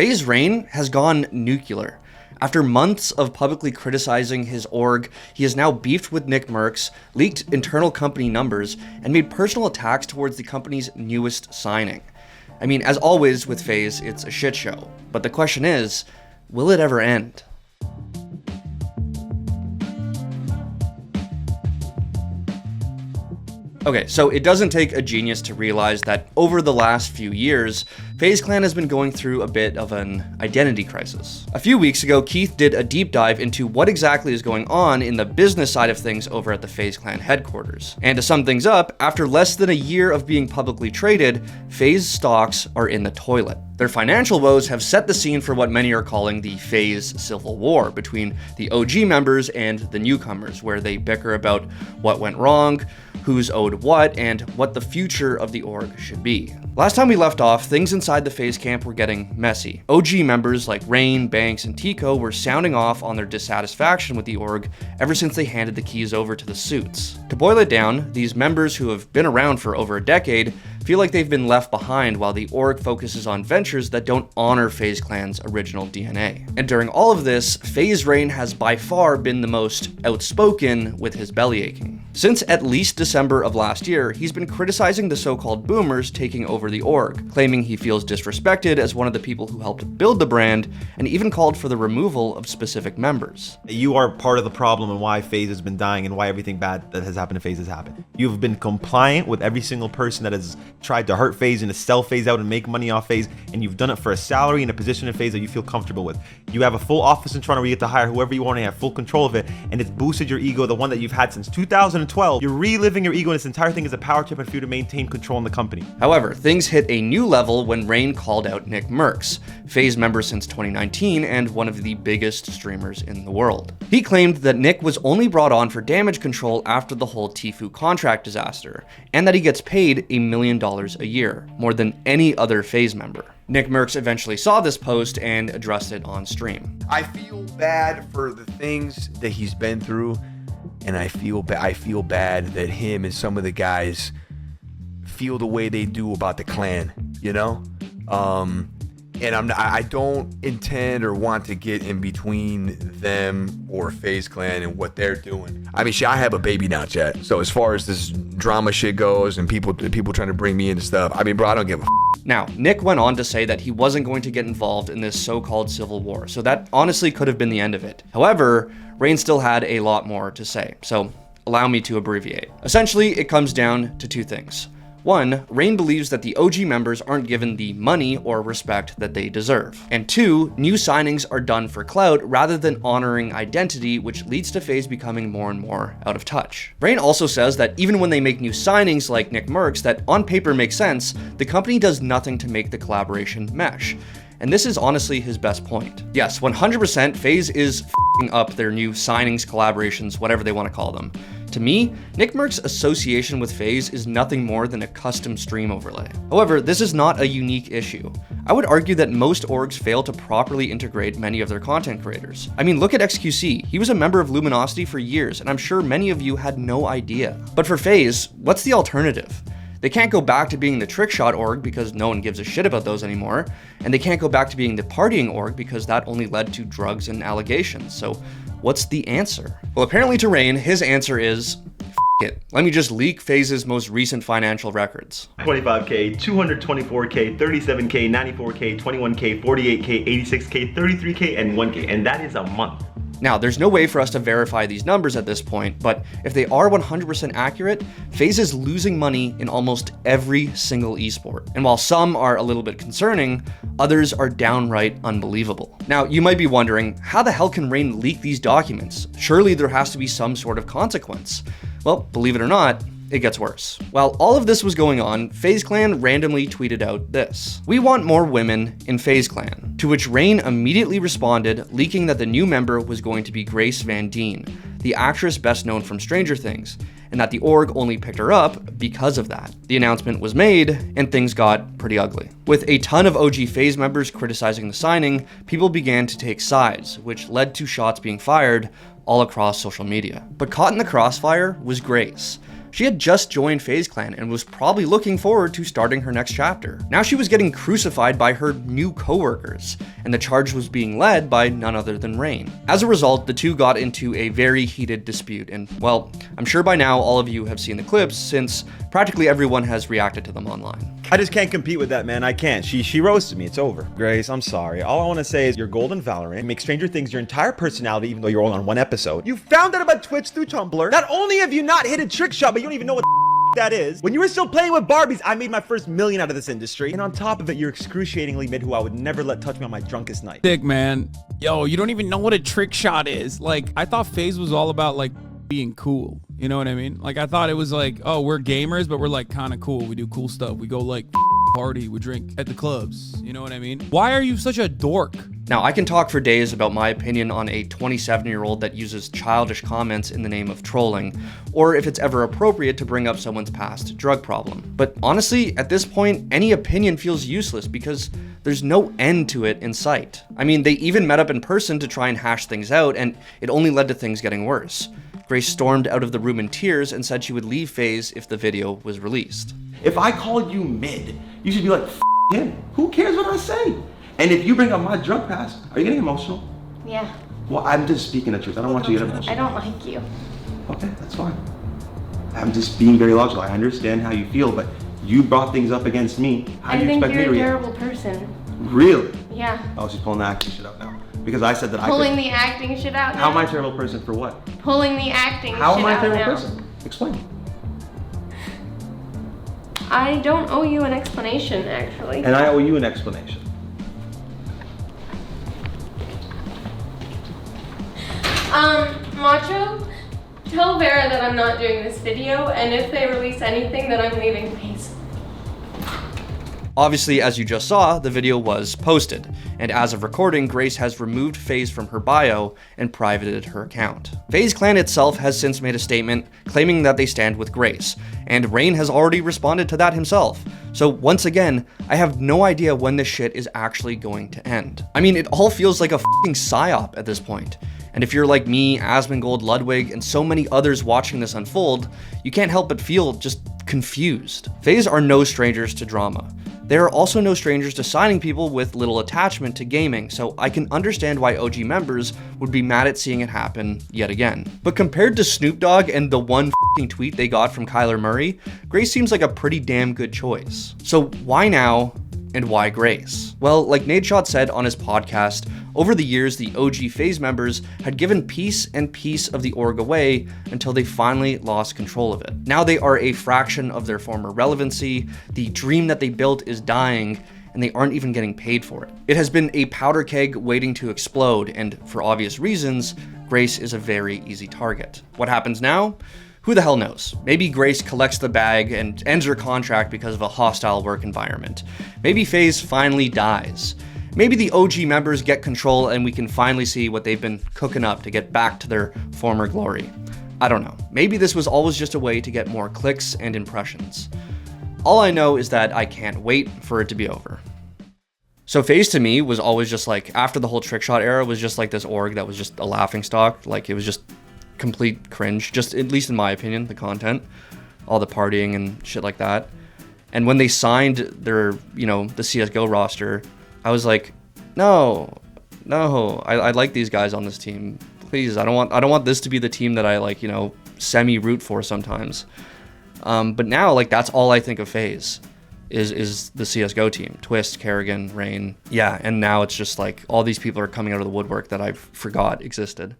FaZe Rain has gone nuclear. After months of publicly criticizing his org, he has now beefed with NickMercs, leaked internal company numbers, and made personal attacks towards the company's newest signing. I mean, as always with FaZe, it's a shit show. But the question is, will it ever end? Okay, so it doesn't take a genius to realize that over the last few years, FaZe Clan has been going through a bit of an identity crisis. A few weeks ago, Keith did a deep dive into what exactly is going on in the business side of things over at the FaZe Clan headquarters. And to sum things up, after less than a year of being publicly traded, FaZe stocks are in the toilet. Their financial woes have set the scene for what many are calling the FaZe Civil War between the OG members and the newcomers, where they bicker about what went wrong, who's owed what, and what the future of the org should be. Last time we left off, things inside the FaZe camp were getting messy. OG members like Rain, Banks, and Tico were sounding off on their dissatisfaction with the org ever since they handed the keys over to the suits. To boil it down, these members who have been around for over a decade feel like they've been left behind while the org focuses on ventures that don't honor FaZe Clan's original DNA. And during all of this, FaZe Rain has by far been the most outspoken with his belly aching. Since at least December of last year, he's been criticizing the so-called boomers taking over the org, claiming he feels disrespected as one of the people who helped build the brand, and even called for the removal of specific members. You are part of the problem and why FaZe has been dying and why everything bad that has happened to FaZe has happened. You've been compliant with every single person that has tried to hurt FaZe and to sell FaZe out and make money off FaZe, and you've done it for a salary and a position in FaZe that you feel comfortable with. You have a full office in Toronto where you get to hire whoever you want and have full control of it, and it's boosted your ego, the one that you've had since 2012. You're reliving your ego, and this entire thing is a power trip for you to maintain control in the company. However, things hit a new level when Rain called out NickMercs, FaZe member since 2019 and one of the biggest streamers in the world. He claimed that Nick was only brought on for damage control after the whole Tfue contract disaster, and that he gets paid $1 million a year, more than any other FaZe member. NickMercs eventually saw this post and addressed it on stream. I feel bad for the things that he's been through, and I feel bad that him and some of the guys feel the way they do about the clan, you know? And I don't intend or want to get in between them or FaZe Clan and what they're doing. I mean, shit, I have a baby now, chat. So as far as this drama shit goes and people trying to bring me into stuff, I mean, bro, I don't give a Now, Nick went on to say that he wasn't going to get involved in this so-called civil war, so that honestly could have been the end of it. However, Rain still had a lot more to say, so allow me to abbreviate. Essentially, it comes down to two things. One, Rain believes that the OG members aren't given the money or respect that they deserve. And two, new signings are done for clout rather than honoring identity, which leads to FaZe becoming more and more out of touch. Rain also says that even when they make new signings like NickMercs that on paper make sense, the company does nothing to make the collaboration mesh. And this is honestly his best point. Yes, 100% FaZe is f***ing up their new signings, collaborations, whatever they want to call them. To me, NickMercs' association with FaZe is nothing more than a custom stream overlay. However, this is not a unique issue. I would argue that most orgs fail to properly integrate many of their content creators. I mean, look at XQC. He was a member of Luminosity for years, and I'm sure many of you had no idea. But for FaZe, what's the alternative? They can't go back to being the Trickshot org because no one gives a shit about those anymore, and they can't go back to being the partying org because that only led to drugs and allegations. So what's the answer? Well, apparently to Rain, his answer is, F it. Let me just leak FaZe's most recent financial records. 25K, 224K, 37K, 94K, 21K, 48K, 86K, 33K, and 1K, and that is a month. Now, there's no way for us to verify these numbers at this point, but if they are 100% accurate, FaZe is losing money in almost every single esport. And while some are a little bit concerning, others are downright unbelievable. Now, you might be wondering, how the hell can Rain leak these documents? Surely there has to be some sort of consequence. Well, believe it or not, it gets worse. While all of this was going on, FaZe Clan randomly tweeted out this: "We want more women in FaZe Clan." To which Rain immediately responded, leaking that the new member was going to be Grace Van Dien, the actress best known from Stranger Things, and that the org only picked her up because of that. The announcement was made, and things got pretty ugly. With a ton of OG FaZe members criticizing the signing, people began to take sides, which led to shots being fired all across social media. But caught in the crossfire was Grace. She had just joined FaZe Clan and was probably looking forward to starting her next chapter. Now she was getting crucified by her new coworkers, and the charge was being led by none other than Rain. As a result, the two got into a very heated dispute, and well, I'm sure by now all of you have seen the clips since practically everyone has reacted to them online. I just can't compete with that, man. I can't. She roasted me. It's over. Grace, I'm sorry. All I want to say is you're gold in Valorant. You make Stranger Things your entire personality, even though you're only on one episode. You found out about Twitch through Tumblr. Not only have you not hit a trick shot, but you don't even know what the that is. When you were still playing with Barbies, I made my first million out of this industry. And on top of it, you're excruciatingly mid who I would never let touch me on my drunkest night. Sick, man. Yo, you don't even know what a trick shot is. Like, I thought FaZe was all about, like, being cool. You know what I mean? Like, I thought it was like, oh, we're gamers, but we're, like, kind of cool. We do cool stuff. We go, like, party, we drink at the clubs. You know what I mean? Why are you such a dork? Now, I can talk for days about my opinion on a 27-year-old that uses childish comments in the name of trolling, or if it's ever appropriate to bring up someone's past drug problem. But honestly, at this point, any opinion feels useless because there's no end to it in sight. I mean, they even met up in person to try and hash things out, and it only led to things getting worse. Grace stormed out of the room in tears and said she would leave FaZe if the video was released. If I called you mid, you should be like, F him. Who cares what I say? And if you bring up my drug past, are you getting emotional? Yeah. Well, I'm just speaking the truth. I don't want you to get emotional. I don't like you. Okay, that's fine. I'm just being very logical. I understand how you feel, but you brought things up against me. How do you expect me to react? I think you're a terrible person. Really? Yeah. Oh, she's pulling the acting shit out now. Because I said that Pulling I the acting shit out now? How am I a terrible person for what? Pulling the acting shit How out am I a terrible now. person? Explain. I don't owe you an explanation, actually. And I owe you an explanation. Macho, tell Vera that I'm not doing this video, and if they release anything, then I'm leaving FaZe. Obviously, as you just saw, the video was posted, and as of recording, Grace has removed FaZe from her bio and privated her account. FaZe Clan itself has since made a statement claiming that they stand with Grace, and Rain has already responded to that himself. So once again, I have no idea when this shit is actually going to end. I mean, it all feels like a fucking psyop at this point. And if you're like me, Asmongold, Ludwig, and so many others watching this unfold, you can't help but feel just confused. FaZe are no strangers to drama. They are also no strangers to signing people with little attachment to gaming, so I can understand why OG members would be mad at seeing it happen yet again. But compared to Snoop Dogg and the one f***ing tweet they got from Kyler Murray, Grace seems like a pretty damn good choice. So why now? And why Grace? Well, like Nadeshot said on his podcast, over the years, the OG FaZe members had given piece and piece of the org away until they finally lost control of it. Now they are a fraction of their former relevancy, the dream that they built is dying, and they aren't even getting paid for it. It has been a powder keg waiting to explode, and for obvious reasons, Grace is a very easy target. What happens now? Who the hell knows? Maybe Grace collects the bag and ends her contract because of a hostile work environment. Maybe FaZe finally dies. Maybe the OG members get control and we can finally see what they've been cooking up to get back to their former glory. I don't know. Maybe this was always just a way to get more clicks and impressions. All I know is that I can't wait for it to be over. So FaZe to me was always just like, after the whole trickshot era, was just like this org that was just a laughingstock. Like it was just complete cringe, just at least in my opinion, the content, all the partying and shit like that. And when they signed their, the CSGO roster, I was like, no, I like these guys on this team. Please, I don't want this to be the team that I semi root for sometimes. But now that's all I think of FaZe is the CSGO team, Twist, Kerrigan, Rain. Yeah, and now it's just like all these people are coming out of the woodwork that I forgot existed.